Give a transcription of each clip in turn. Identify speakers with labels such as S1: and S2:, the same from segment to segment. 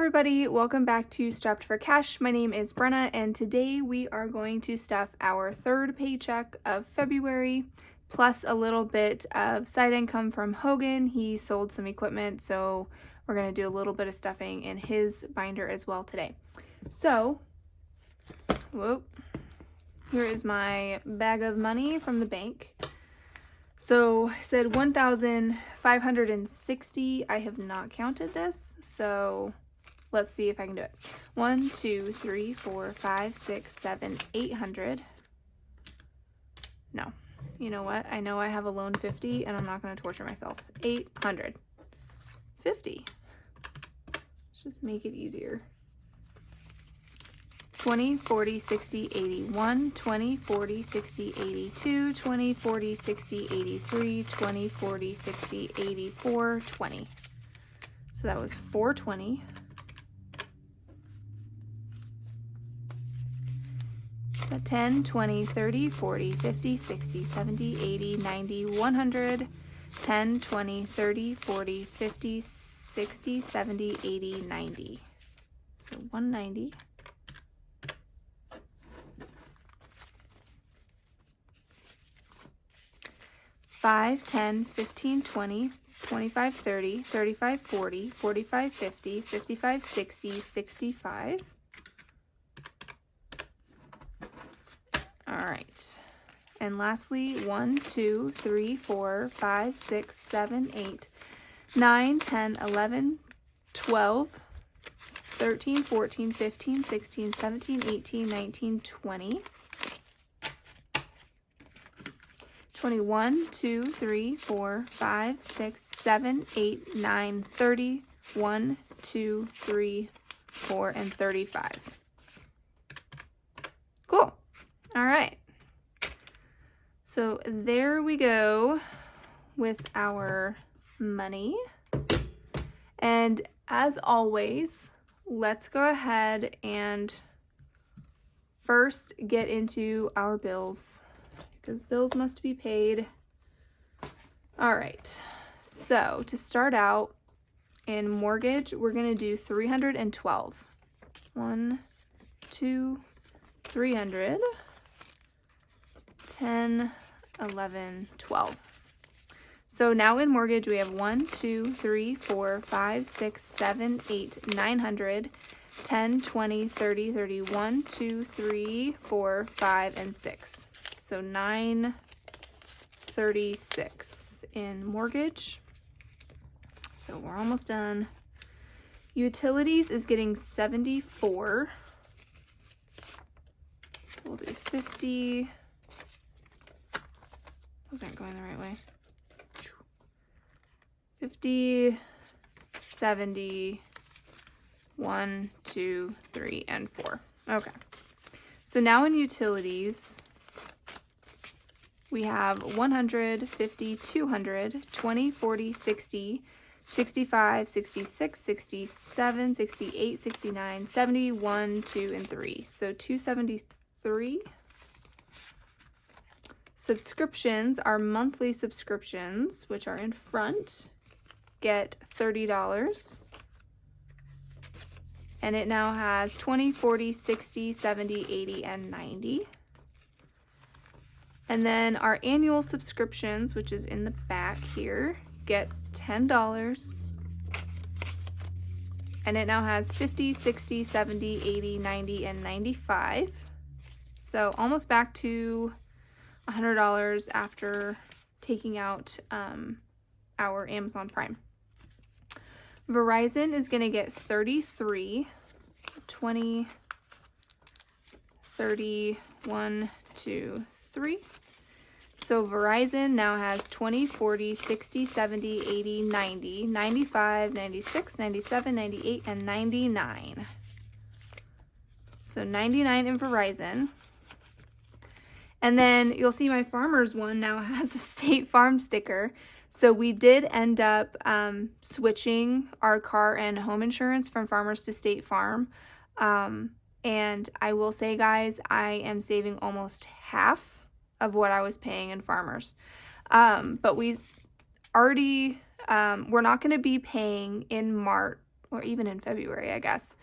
S1: everybody, welcome back to Strapped for Cash. My name is Brenna and today we are going to stuff our third paycheck of February plus a little bit of side income from Hogan. He sold some equipment, so we're going to do a little bit of stuffing in his binder as well today. So, here is my bag of money from the bank. So I said 1,560. I have not counted this, so let's see if I can do it. 1, 2, 3, 4, 5, 6, 7, 800. No, you know what? I know I have a loan 50 and I'm not going to torture myself. 850. Let's just make it easier. 20, 40, 60, 81, 20, 40, 60, 82, 20, 40, 60, 83, 20, 40, 60, 84, 20. So that was 420. So 10, 20, 30, 40, 50, 60, 70, 80, 90, 100, 10, 20, 30, 40, 50, 60, 70, 80, 90. So 190. 5, 10, 15, 20, 25, 30, 35, 40, 45, 50, 55, 60, 65. All right. And lastly, 1, 2, 3, 4, 5, 6, 7, 8, 9, 10, 11, 12, 13, 14, 15, 16, 17, 18, 19, 20. 21, 2, 3, 4, 5, 6, 7, 8, 9, 30, 1, 2, 3, 4, and 35. Cool. All right. So there we go with our money. And as always, let's go ahead and first get into our bills, because bills must be paid. All right, so to start out in mortgage, we're going to do 312. 1, 2, 300, 10, 11, 12. So now in mortgage, we have 1, 2, 3, 4, 5, 6, 7, 8, 900, 10, 20, 30, 31, 2, 3, 4, 5, and 6. So 936 in mortgage. So we're almost done. Utilities is getting 74. So we'll do 50. Those aren't going the right way. 50, 70, 1, 2, 3, and 4. Okay. So now in utilities, we have 100, 50, 200, 20, 40, 60, 65, 66, 67, 68, 69, 71, 2, and 3. So 273. Subscriptions, our monthly subscriptions, which are in front, get $30. And it now has 20, 40, 60, 70, 80, and 90. And then our annual subscriptions, which is in the back here, gets $10. And it now has 50, 60, 70, 80, 90, and 95. So almost back to $100 after taking out our Amazon Prime. Verizon is going to get 33, 20, 30, 1, 2, 3. So Verizon now has 20, 40, 60, 70, 80, 90, 95, 96, 97, 98, and 99. So 99 in Verizon. And then you'll see my Farmers one now has a State Farm sticker. So we did end up switching our car and home insurance from Farmers to State Farm. And I will say, guys, I am saving almost half of what I was paying in Farmers. But we already, we're not going to be paying in March, or even in February, I guess.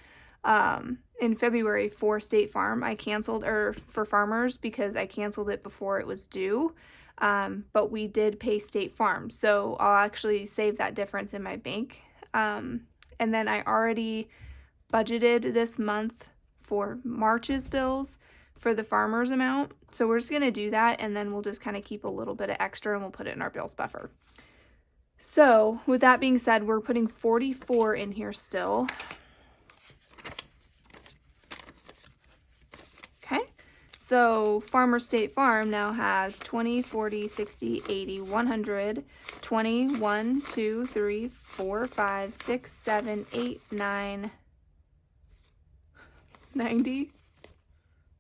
S1: In February for State Farm, I canceled, or for Farmers, because I canceled it before it was due. But we did pay State Farm, so I'll actually save that difference in my bank. And then I already budgeted this month for March's bills for the Farmers amount. So we're just going to do that, and then we'll just kind of keep a little bit of extra and we'll put it in our bills buffer. So with that being said, we're putting 44 in here still. Okay. So Farmer State Farm now has 20, 40, 60, 80, 100, 20, 1, 2, 3, 4, 5, 6, 7, 8, 9, 90.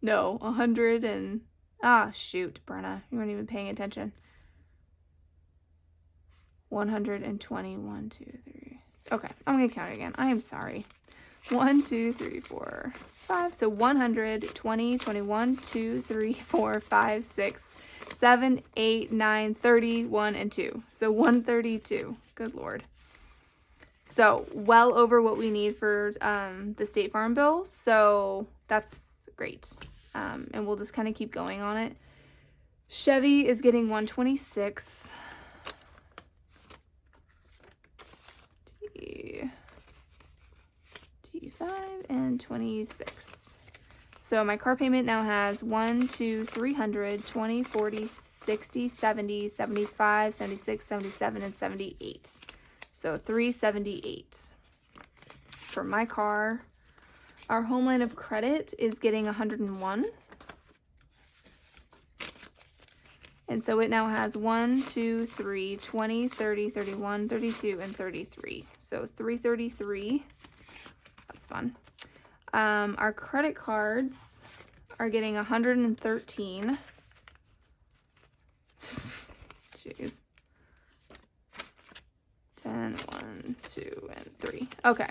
S1: No, 100 and, shoot, Brenna, you weren't even paying attention. 120, 1, 2, 3. Okay, I'm going to count it again. I am sorry. 1, 2, 3, 4, 5. So 100, 20, 21, 2, 3, 4, 5, 6, 7, 8, 9, 30, 1, and 2. So 132. Good Lord. So well over what we need for the State Farm bill. So that's great. And we'll just kind of keep going on it. Chevy is getting 126. T5 and 26. So my car payment now has 1, 2, 300, 20, 40, 60, 70, 75, 76, 77, and 78. So 378 for my car. Our home line of credit is getting 101. And so it now has 1, 2, 3, 20, 30, 31, 32, and 33. So 333. That's fun. Our credit cards are getting 113. Jeez. 10, 1, 2, and 3. Okay.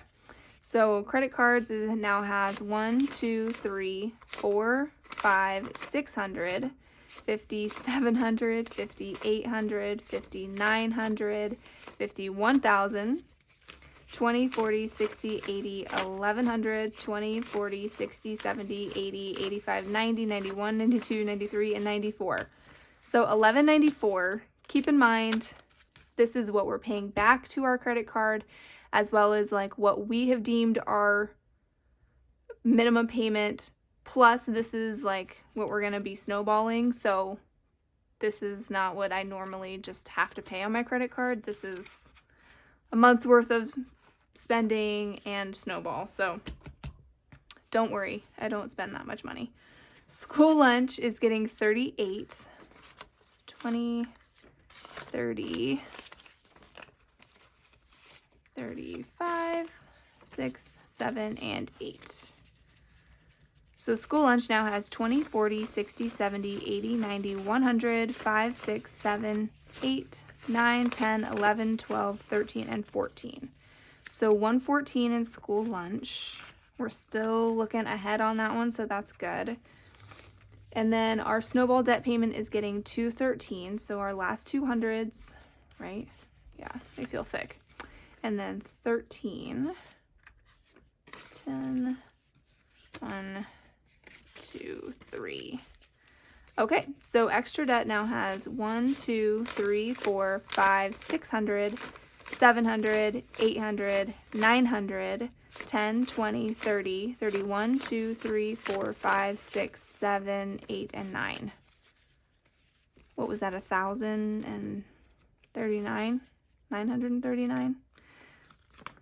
S1: So credit cards now has 1, 2, 3, 4, 5, 600, 50, 700, 50, 800, 50, 900, 50, 1,000, 20, 40, 60, 80, 1,100, 20, 40, 60, 70, 80, 85, 90, 91, 92, 93, and 94. So 1194. Keep in mind, this is what we're paying back to our credit card, as well as like what we have deemed our minimum payment, plus this is like what we're going to be snowballing. So this is not what I normally just have to pay on my credit card. This is a month's worth of spending and snowball. So don't worry, I don't spend that much money. School lunch is getting 38. It's 20, 30, 35, 6, 7, and 8. So school lunch now has 20, 40, 60, 70, 80, 90, 100, 5, 6, 7, 8, 9, 10, 11, 12, 13, and 14. So 114 in school lunch. We're still looking ahead on that one, so that's good. And then our snowball debt payment is getting 213. So our last 200s, right? Yeah, they feel thick. And then 13, 10, 1, 2, 3. Okay, so extra debt now has 1, 2, 3, 4, 5, 600, 700, 800, 900, 10, 20, 30, 31, 2, 3, 4, 5, 6, 7, 8, and 9. What was that, 1,039? 939?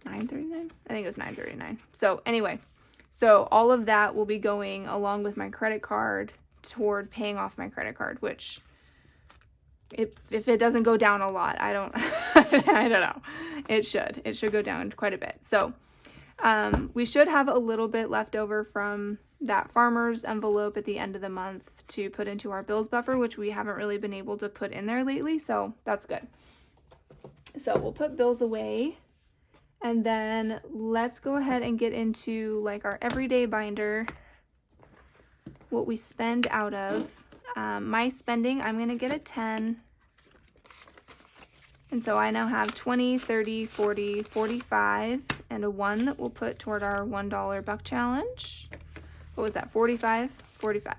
S1: 939? I think it was 939. So anyway, so all of that will be going along with my credit card toward paying off my credit card, which if it doesn't go down a lot, I don't I don't know. It should go down quite a bit. So we should have a little bit left over from that farmer's envelope at the end of the month to put into our bills buffer, which we haven't really been able to put in there lately, so that's good. So we'll put bills away, and then let's go ahead and get into like our everyday binder, what we spend out of. My spending, I'm going to get a 10. And so I now have 20, 30, 40, 45, and a 1 that we'll put toward our $1 buck challenge. What was that, 45? 45.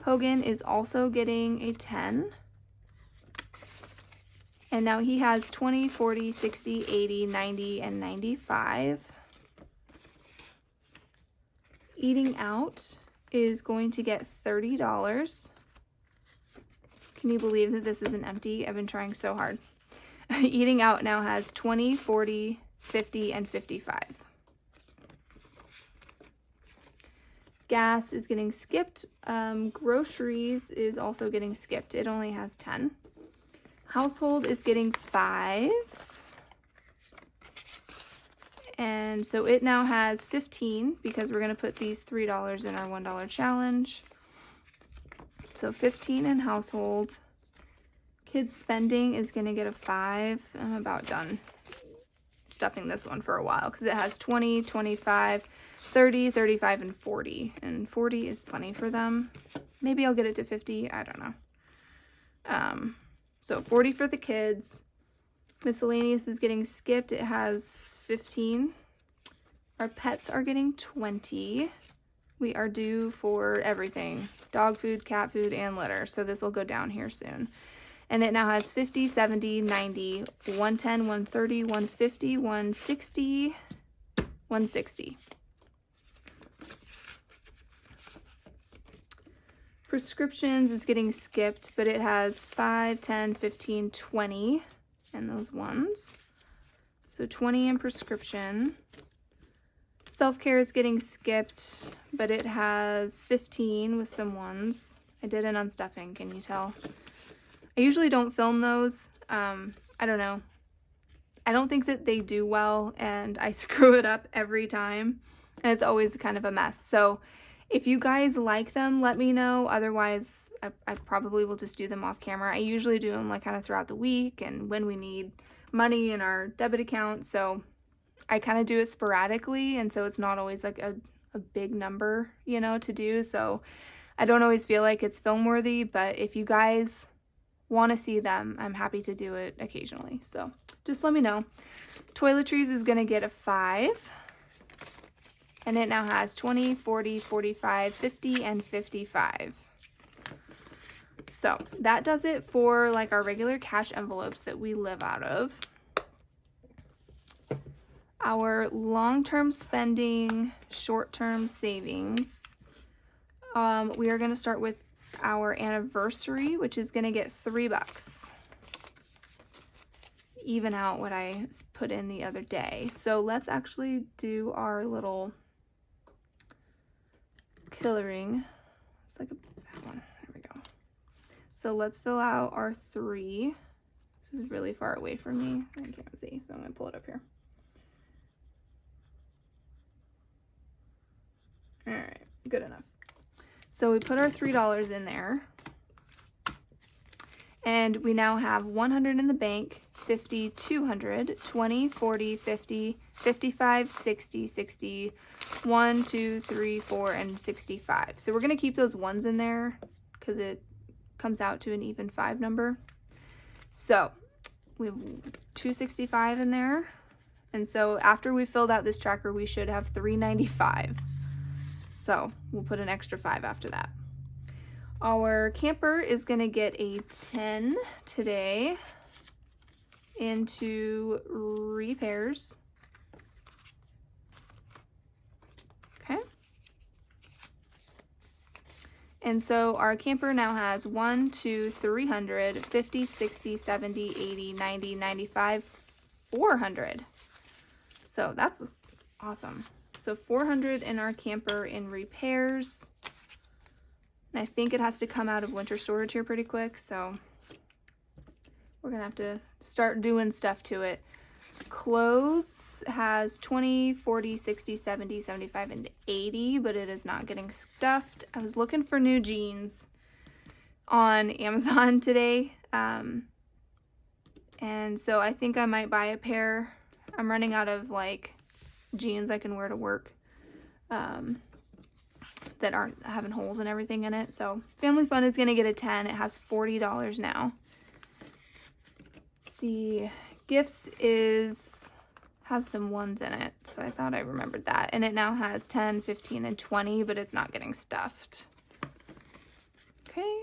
S1: Hogan is also getting a 10. And now he has 20, 40, 60, 80, 90, and 95. Eating Out is going to get $30. Can you believe that this isn't empty? I've been trying so hard. Eating Out now has 20, 40, 50, and 55. Gas is getting skipped. Groceries is also getting skipped. It only has 10. Household is getting 5. And so it now has 15 because we're going to put these $3 in our $1 challenge. So 15 in household. Kids spending is going to get a 5. I'm about done stuffing this one for a while because it has 20, 25, 30, 35, and 40. And 40 is plenty for them. Maybe I'll get it to 50. I don't know. So 40 for the kids. Miscellaneous is getting skipped. It has 15. Our pets are getting 20. We are due for everything. Dog food, cat food, and litter. So this will go down here soon. And it now has 50, 70, 90, 110, 130, 150, 160, 160. Prescriptions is getting skipped, but it has 5, 10, 15, 20, and those ones. So 20 in prescription. Self-care is getting skipped, but it has 15 with some ones. I did an unstuffing, can you tell? I usually don't film those. I don't know. I don't think that they do well, and I screw it up every time, and it's always kind of a mess. So if you guys like them, let me know. Otherwise, I probably will just do them off camera. I usually do them like kind of throughout the week and when we need money in our debit account. So I kind of do it sporadically, and so it's not always like a big number, you know, to do. So I don't always feel like it's film worthy, but if you guys want to see them, I'm happy to do it occasionally. So just let me know. Toiletries is going to get a 5. And it now has 20, 40, 45, 50, and 55. So that does it for like our regular cash envelopes that we live out of. Our long-term spending, short-term savings. We are going to start with our anniversary, which is going to get $3. Even out what I put in the other day. So let's actually do our little coloring. It's like that one. There we go. So let's fill out our 3. This is really far away from me. I can't see, so I'm going to pull it up here. All right, good enough. So we put our $3 in there. And we now have 100 in the bank, 50, 200, 20, 40, 50, 55, 60, 60, 1, 2, 3, 4, and 65. So we're going to keep those ones in there because it comes out to an even 5 number. So we have 265 in there. And so after we filled out this tracker, we should have 395. So we'll put an extra 5 after that. Our camper is going to get a 10 today into repairs. Okay. And so our camper now has 1, 2, 300, 50, 60, 70, 80, 90, 95, 400. So that's awesome. So 400 in our camper in repairs. And I think it has to come out of winter storage here pretty quick, so we're going to have to start doing stuff to it. Clothes has 20, 40, 60, 70, 75, and 80, but it is not getting stuffed. I was looking for new jeans on Amazon today, and so I think I might buy a pair. I'm running out of, like, jeans I can wear to work. That aren't having holes and everything in it. So Family Fun is going to get a 10. It has $40 now. Let's see. Gifts has some ones in it, so I thought I remembered that. And it now has 10, 15, and 20, but it's not getting stuffed. Okay.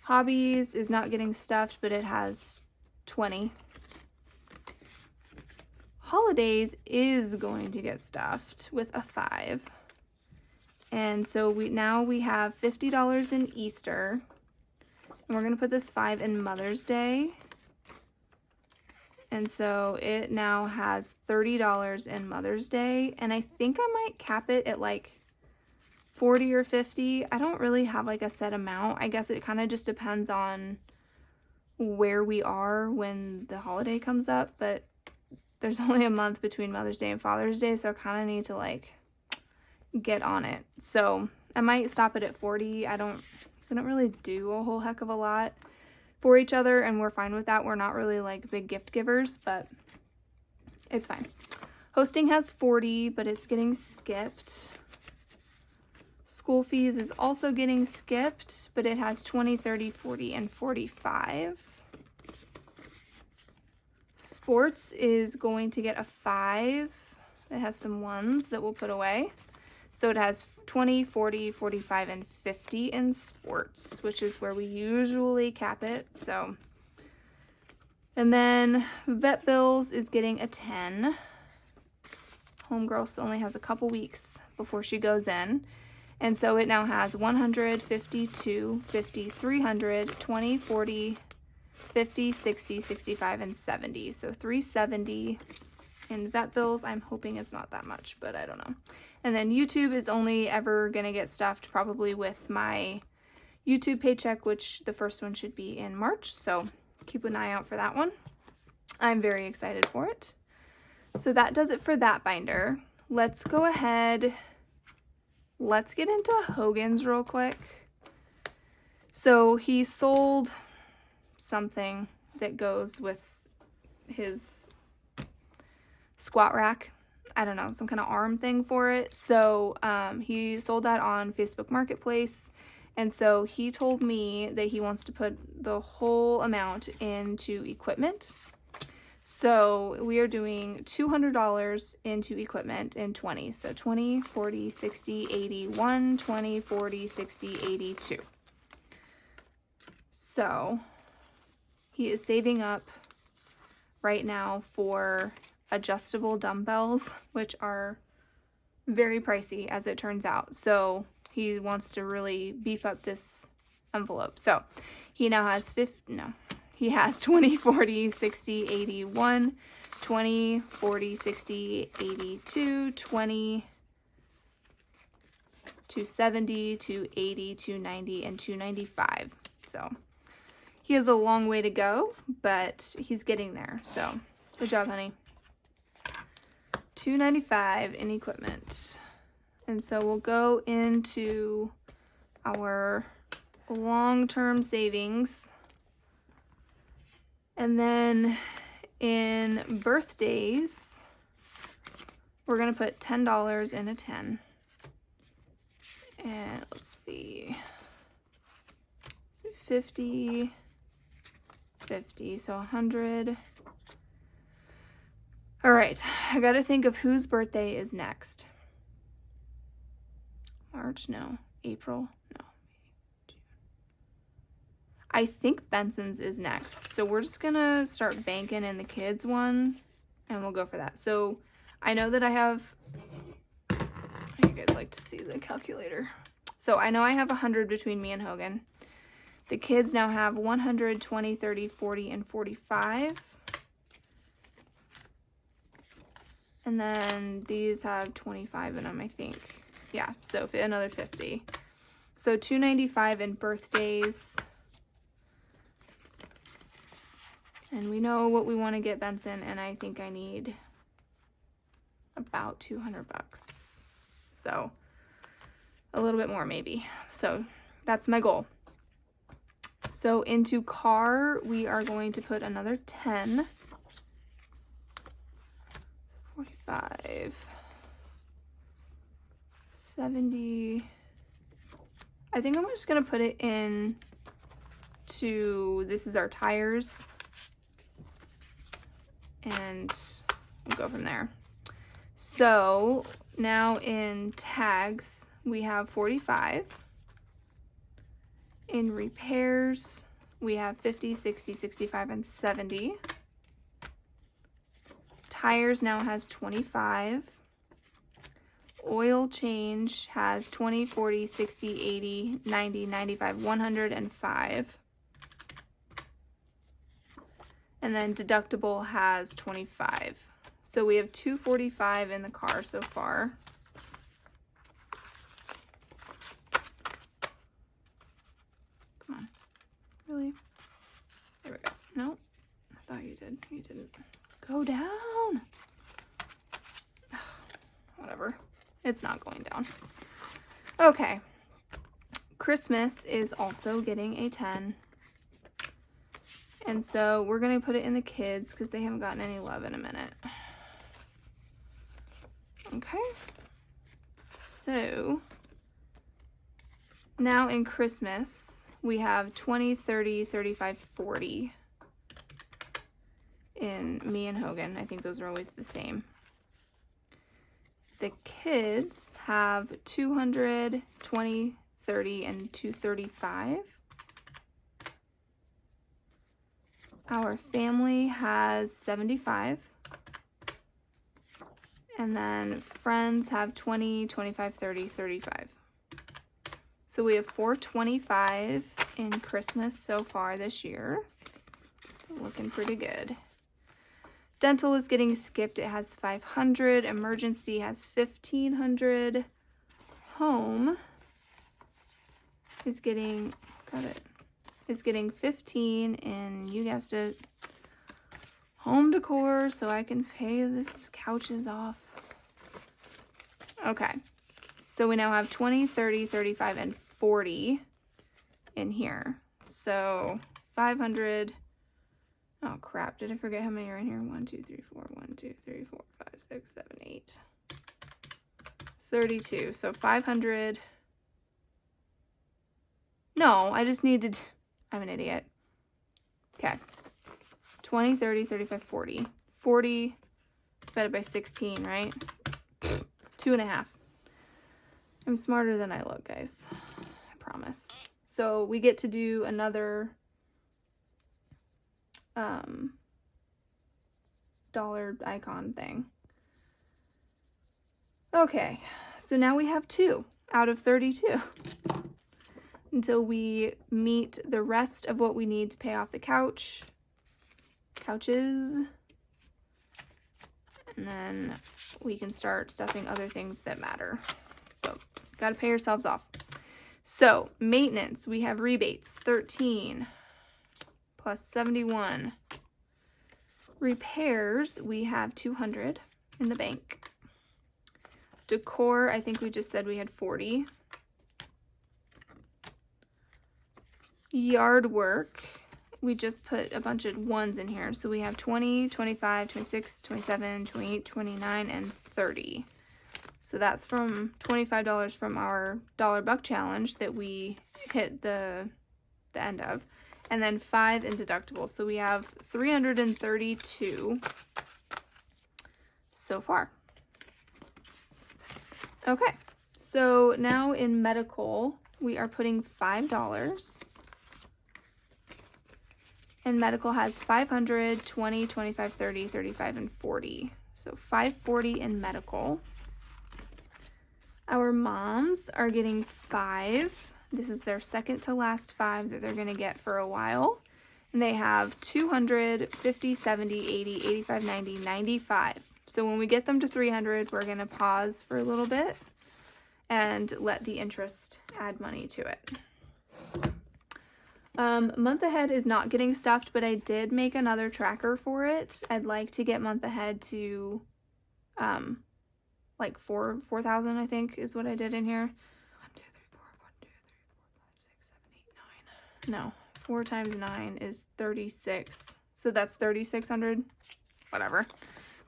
S1: Hobbies is not getting stuffed, but it has 20. Holidays is going to get stuffed with a 5. And so now we have $50 in Easter. And we're going to put this 5 in Mother's Day. And so it now has $30 in Mother's Day. And I think I might cap it at like 40 or 50. I don't really have like a set amount. I guess it kind of just depends on where we are when the holiday comes up. But there's only a month between Mother's Day and Father's Day. So I kind of need to like get on it. So I might stop it at 40. We don't really do a whole heck of a lot for each other, and we're fine with that. We're not really like big gift givers, but it's fine. Hosting has 40, but it's getting skipped. School fees is also getting skipped, but it has 20, 30, 40, and 45. Sports is going to get a 5. It has some ones that we'll put away. So it has 20, 40, 45, and 50 in sports, which is where we usually cap it. So, and then vet bills is getting a 10. Homegirl only has a couple weeks before she goes in. And so it now has 100, 52, 50, 300, 20, 40, 50, 60, 65, and 70. So 370 in vet bills. I'm hoping it's not that much, but I don't know. And then YouTube is only ever going to get stuffed probably with my YouTube paycheck, which the first one should be in March. So keep an eye out for that one. I'm very excited for it. So that does it for that binder. Let's go ahead. Let's get into Hogan's real quick. So he sold something that goes with his squat rack. I don't know, some kind of arm thing for it. So he sold that on Facebook Marketplace. And so he told me that he wants to put the whole amount into equipment. So we are doing $200 into equipment in 20. So 20, 40, 60, 80, 1, 20, 40, 60, 82. So he is saving up right now for adjustable dumbbells, which are very pricey as it turns out. So he wants to really beef up this envelope. So he now has he has 20, 40, 60, 81, 20, 40, 60, 82, 20, 270, 280, 290, and 295. So he has a long way to go, but he's getting there. So good job, honey. $295 in equipment. And so we'll go into our long-term savings. And then in birthdays, we're going to put $10 in a 10. And let's see. So 50, 50, so 100. All right, I got to think of whose birthday is next. March, no. April, no. June. I think Benson's is next. So we're just going to start banking in the kids one, and we'll go for that. So I know that I have, you guys like to see the calculator. So I know I have 100 between me and Hogan. The kids now have 100, 20, 30, 40, and 45. And then these have 25 in them, I think. Yeah, so another 50. So $295 in birthdays. And we know what we want to get Benson, and I think I need about $200. So a little bit more maybe. So that's my goal. So into car, we are going to put another 10. 45, 70. I think I'm just going to put it in to, this is our tires. and we'll go from there. So now in tags, we have 45. In repairs, we have 50, 60, 65, and 70. Tires now has 25. Oil change has 20, 40, 60, 80, 90, 95, 105. And then deductible has 25. So we have 245 in the car so far. Come on. Really? There we go. No, I thought you did. You didn't. Go down. Whatever. It's not going down. Okay. Christmas is also getting a 10. And so we're going to put it in the kids because they haven't gotten any love in a minute. Okay. So now in Christmas, we have 20, 30, 35, 40 in me and Hogan. I think those are always the same. The kids have 200, 20, 30, and 235. Our family has 75. And then friends have 20, 25, 30, 35. So we have 425 in Christmas so far this year. It's looking pretty good. Dental is getting skipped. It has 500. Emergency has 1,500. Home is getting, got it, is getting 15, and you guessed it, home decor, so I can pay this couches off. Okay, so we now have 20, 30, 35, and 40 in here. So 500. Oh crap, did I forget how many are in here? 1, 2, 3, 4, 1, 2, 3, 4, 5, 6, 7, 8. 32. So 500. No, I just needed, I'm an idiot. Okay. 20, 30, 35, 40. 40 divided by 16, right? 2.5. I'm smarter than I look, guys. I promise. So we get to do another dollar icon thing. Okay, so now we have 2 out of 32 until we meet the rest of what we need to pay off the couches, and then we can start stuffing other things that matter. So got to pay ourselves off. So maintenance, we have rebates 13 plus 71. Repairs, we have 200 in the bank. Decor, I think we just said we had 40. Yard work, we just put a bunch of ones in here. So we have 20, 25, 26, 27, 28, 29, and 30. So that's from $25 from our dollar buck challenge that we hit the end of. And then 5 in deductibles. So we have 332 so far. Okay, so now in medical, we are putting $5. And medical has 500, 20, 25, 30, 35, and 40. So 540 in medical. Our moms are getting 5. This is their second to last 5 that they're going to get for a while. And they have 200, 50, 70, 80, 85, 90, 95. So when we get them to 300, we're going to pause for a little bit and let the interest add money to it. Month ahead is not getting stuffed, but I did make another tracker for it. I'd like to get month ahead to like 4,000, I think is what I did in here. 1, 2, 3, 4, 1, 2, 3, 4, 5, 6, 7, 8, 9. No, 4 times 9 is 36. So that's 3,600, whatever.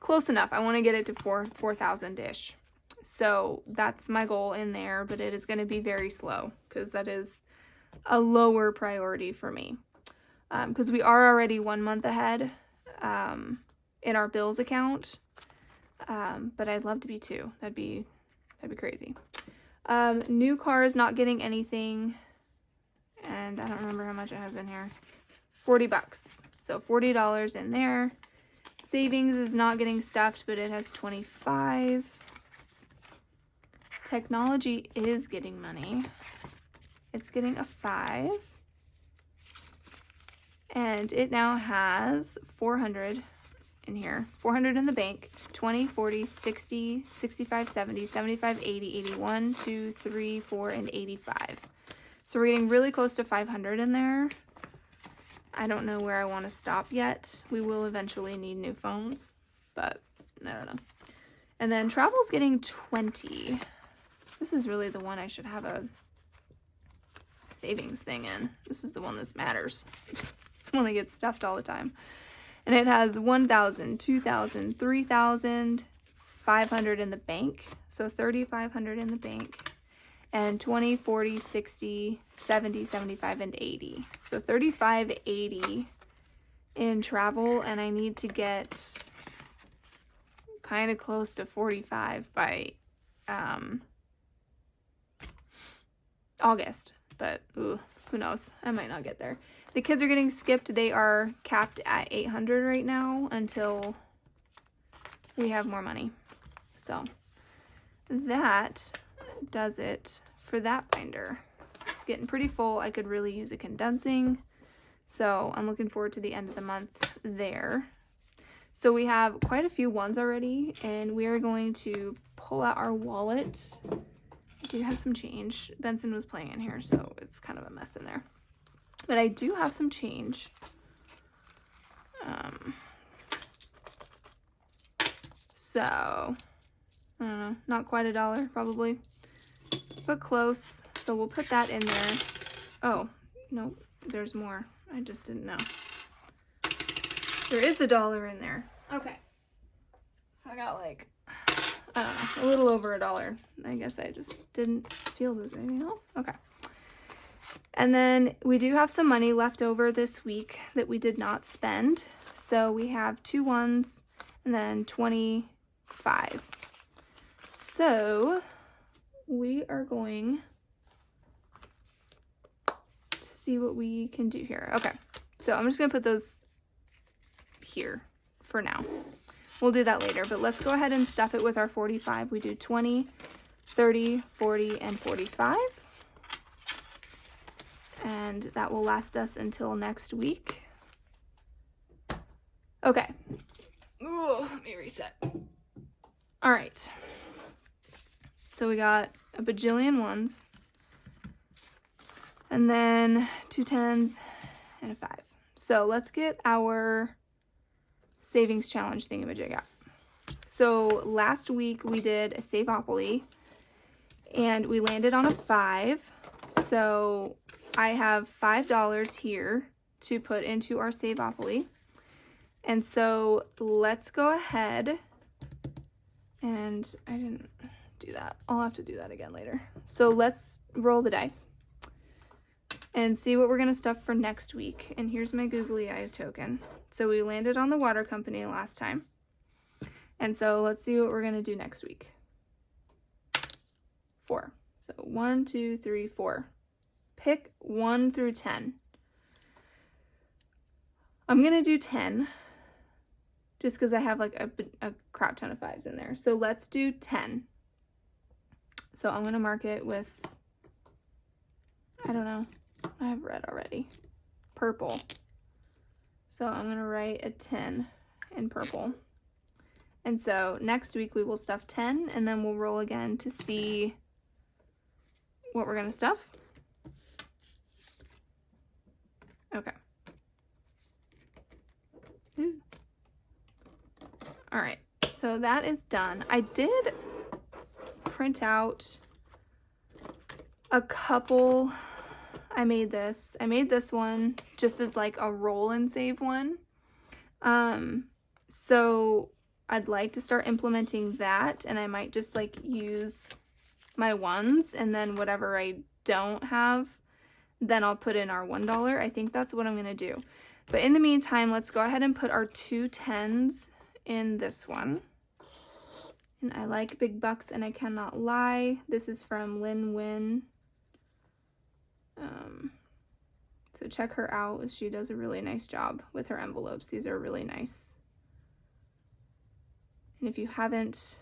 S1: Close enough. I want to get it to 4,000-ish. So that's my goal in there, but it is going to be very slow because that is a lower priority for me. Because we are already 1 month ahead. in our bills account. But I'd love to be 2. That'd be crazy. New car is not getting anything, and I don't remember how much it has in here. $40. So $40 in there. Savings is not getting stuffed, but it has 25. Technology is getting money. It's getting a 5. And it now has 400 in here. 400 in the bank. 20, 40, 60, 65, 70, 75, 80, 81, 2, 3, 4, and 85. So we're getting really close to 500 in there. I don't know where I want to stop yet. We will eventually need new phones, but I don't know. And then travel's getting 20. This is really the one I should have a savings thing in. This is the one that matters. It's the one that gets stuffed all the time. And it has 1,000, 2,000, 3,000, 500 in the bank. So 3,500 in the bank. And 20, 40, 60, 70, 75, and 80. So 35, 80 in travel, and I need to get kind of close to 45 by August. But ooh, who knows? I might not get there. The kids are getting skipped. They are capped at 800 right now until we have more money. So that does it for that binder. It's getting pretty full. I could really use a condensing. So I'm looking forward to the end of the month there. So we have quite a few ones already, and we are going to pull out our wallet. I do have some change. Benson was playing in here, so it's kind of a mess in there. But I do have some change. So, I don't know, not quite $1 probably, but close. So we'll put that in there. Oh, no, there's more. I just didn't know. There is $1 in there. Okay. So I got like, I don't know, a little over $1. I guess I just didn't feel there's anything else. Okay. And then we do have some money left over this week that we did not spend. So we have 2 ones and then 25. So we are going to see what we can do here. Okay, so I'm just gonna put those here for now. We'll do that later, but let's go ahead and stuff it with our 45. We do 20, 30, 40, and 45. And that will last us until next week. Okay. Ooh, let me reset. All right. So we got a bajillion ones. And then 2 10s and a 5. So let's get our savings challenge thingamajig out. So last week we did a Saveopoly and we landed on a 5. So I have $5 here to put into our Saveopoly. And so let's go ahead, and I didn't do that. I'll have to do that again later. So let's roll the dice and see what we're gonna stuff for next week. And here's my googly eye token. So we landed on the water company last time. And so let's see what we're gonna do next week. 4. So 1, 2, 3, 4. Pick 1 through 10. I'm gonna do 10 just because I have like a crap ton of 5s in there. So let's do 10. So I'm gonna mark it with, I don't know, I have red already, purple. So I'm gonna write a 10 in purple. And so next week we will stuff 10 and then we'll roll again to see what we're gonna stuff. Okay. Ooh. All right, so that is done. I did print out a couple. I made this one just as like a roll and save one. So I'd like to start implementing that, and I might just like use my ones, and then whatever I don't have, then I'll put in our $1. I think that's what I'm gonna do. But in the meantime, let's go ahead and put our 2 10s in this one. And I like big bucks and I cannot lie. This is from Lynn Wynn. So check her out. She does a really nice job with her envelopes. These are really nice. And if you haven't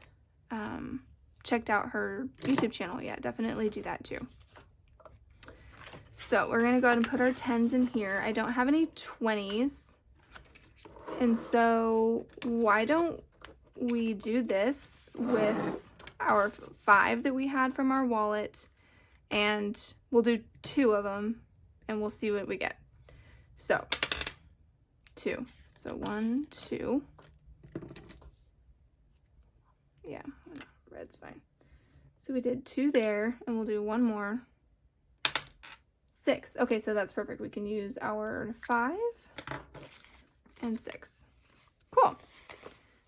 S1: checked out her YouTube channel yet, definitely do that too. So we're gonna go ahead and put our 10s in here. I don't have any 20s. And so why don't we do this with our 5 that we had from our wallet, and we'll do 2 of them and we'll see what we get. So 2. So 1, 2. Yeah, red's fine. So we did 2 there, and we'll do 1 more. 6. Okay, so that's perfect. We can use our 5 and 6. Cool.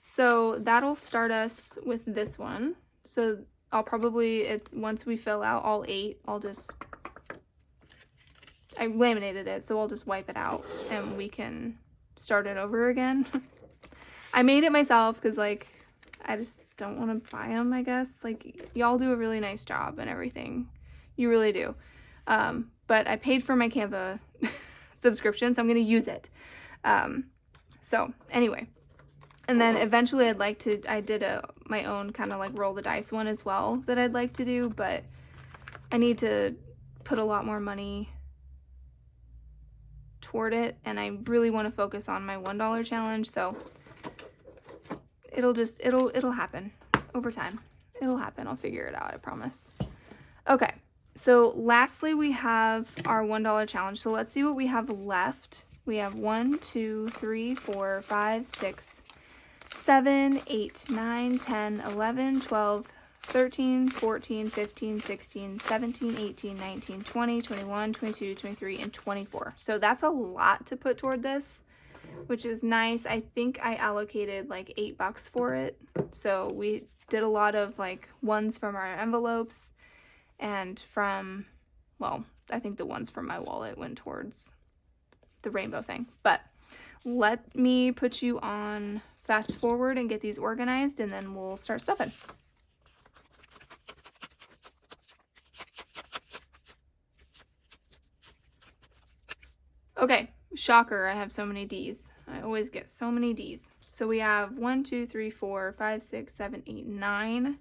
S1: So that'll start us with this one. So I'll probably, once we fill out all 8, I laminated it, so I'll just wipe it out and we can start it over again. I made it myself because, like, I just don't want to buy them, I guess. Like, y'all do a really nice job and everything. You really do. But I paid for my Canva subscription, so I'm going to use it. So anyway, and then eventually I did my own kind of like roll the dice one as well that I'd like to do, but I need to put a lot more money toward it, and I really want to focus on my $1 challenge, so it'll happen over time. It'll happen. I'll figure it out, I promise. Okay, so lastly we have our $1 challenge. So let's see what we have left. We have 1, 2, 3, 4, 5, 6, 7, 8, 9, 10, 11, 12, 13, 14, 15, 16, 17, 18, 19, 20, 21, 22, 23, and 24. So that's a lot to put toward this, which is nice. I think I allocated like $8 for it. So we did a lot of like ones from our envelopes, and from, well, I think the ones from my wallet went towards the rainbow thing. But let me put you on fast forward and get these organized, and then we'll start stuffing. Okay, shocker, I have so many D's. I always get so many D's. So we have 1, 2, 3, 4, 5, 6, 7, 8, 9.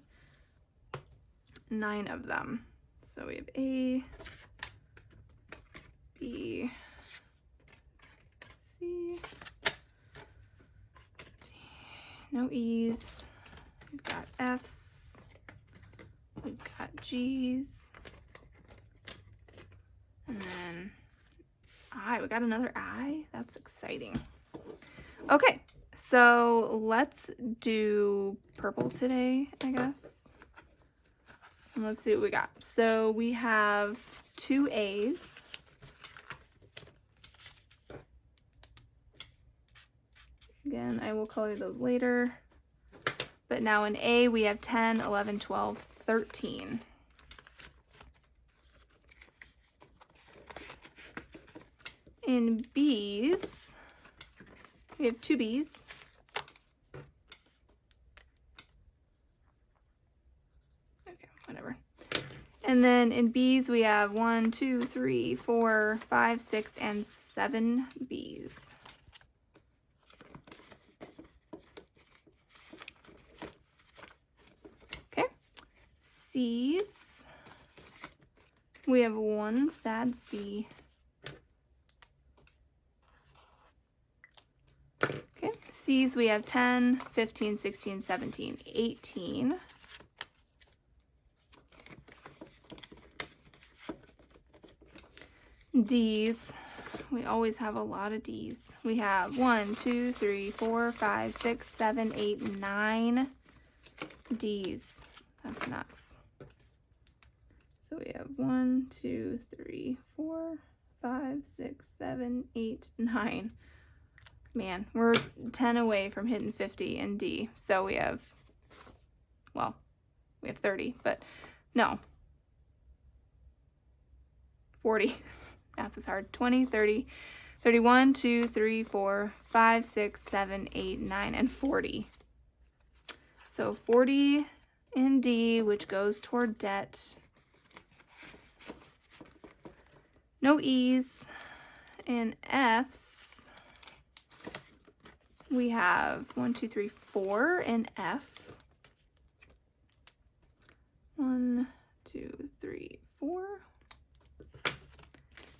S1: 9 of them. So we have A, B, C, D. No E's. We've got F's. We've got G's. And then I. We got another I. That's exciting. Okay, so let's do purple today, I guess. And let's see what we got. So we have 2 A's. Again, I will color those later. But now in A, we have 10, 11, 12, 13. In B's, we have 2 B's. Okay, whatever. And then in B's, we have 1, 2, 3, 4, 5, 6, and 7 B's. Okay. C's, we have 1 sad C. Okay. C's, we have 10, 15, 16, 17, 18. D's, we always have a lot of D's. We have 1, 2, 3, 4, 5, 6, 7, 8, 9 D's. That's nuts. So we have 1, 2, 3, 4, 5, 6, 7, 8, 9. Man, we're 10 away from hitting 50 in D. So we have, well, we have 30, but no, 40. Math is hard. 20, 30, 31, 2, 3, 4, 5, 6, 7, 8, 9, and 40. So 40 in D, which goes toward debt. No E's. In F's, we have 1, 2, 3, 4 in F. 1, 2, 3, 4.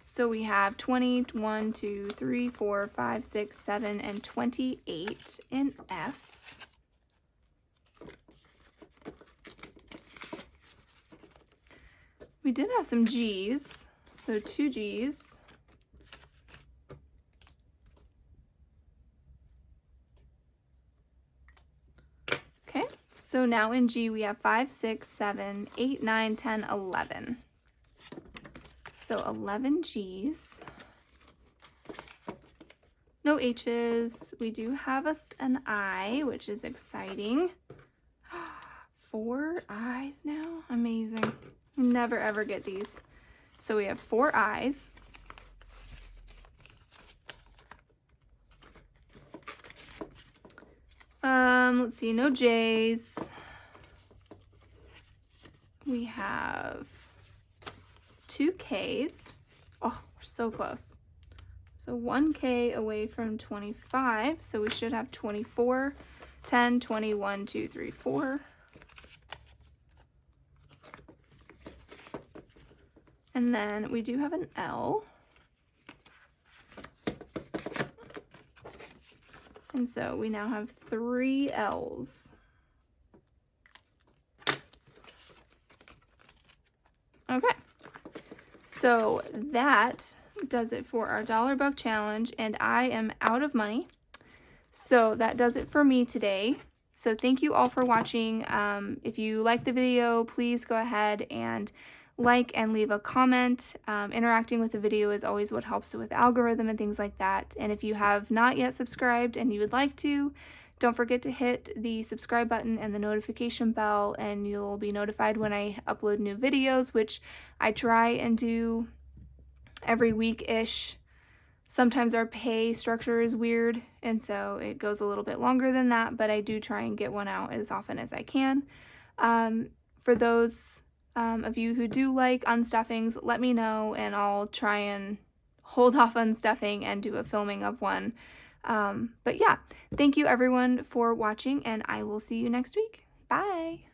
S1: So we have 20, 1, 2, 3, 4, 5, 6, 7, and 28 in F. We did have some G's, so 2 G's. Okay, so now in G we have 5, 6, 7, 8, 9, 10, 11. So 11 G's. No H's. We do have an I, which is exciting. 4 I's now. Amazing. Never ever get these. So we have 4 I's. Let's see, no J's. We have 2 K's. Oh, we're so close. So 1 K away from 25. So we should have 24, 10, 21, 2, 3, 4. And then we do have an L. And so we now have 3 L's. Okay. So that does it for our dollar buck challenge, and I am out of money. So that does it for me today. So thank you all for watching. If you liked the video, please go ahead and like and leave a comment. Interacting with the video is always what helps with the algorithm and things like that. And if you have not yet subscribed and you would like to, don't forget to hit the subscribe button and the notification bell, and you'll be notified when I upload new videos, which I try and do every week-ish. Sometimes our pay structure is weird, and so it goes a little bit longer than that, but I do try and get one out as often as I can. For those of you who do like unstuffings, let me know, and I'll try and hold off unstuffing and do a filming of one. But yeah, thank you everyone for watching, and I will see you next week. Bye!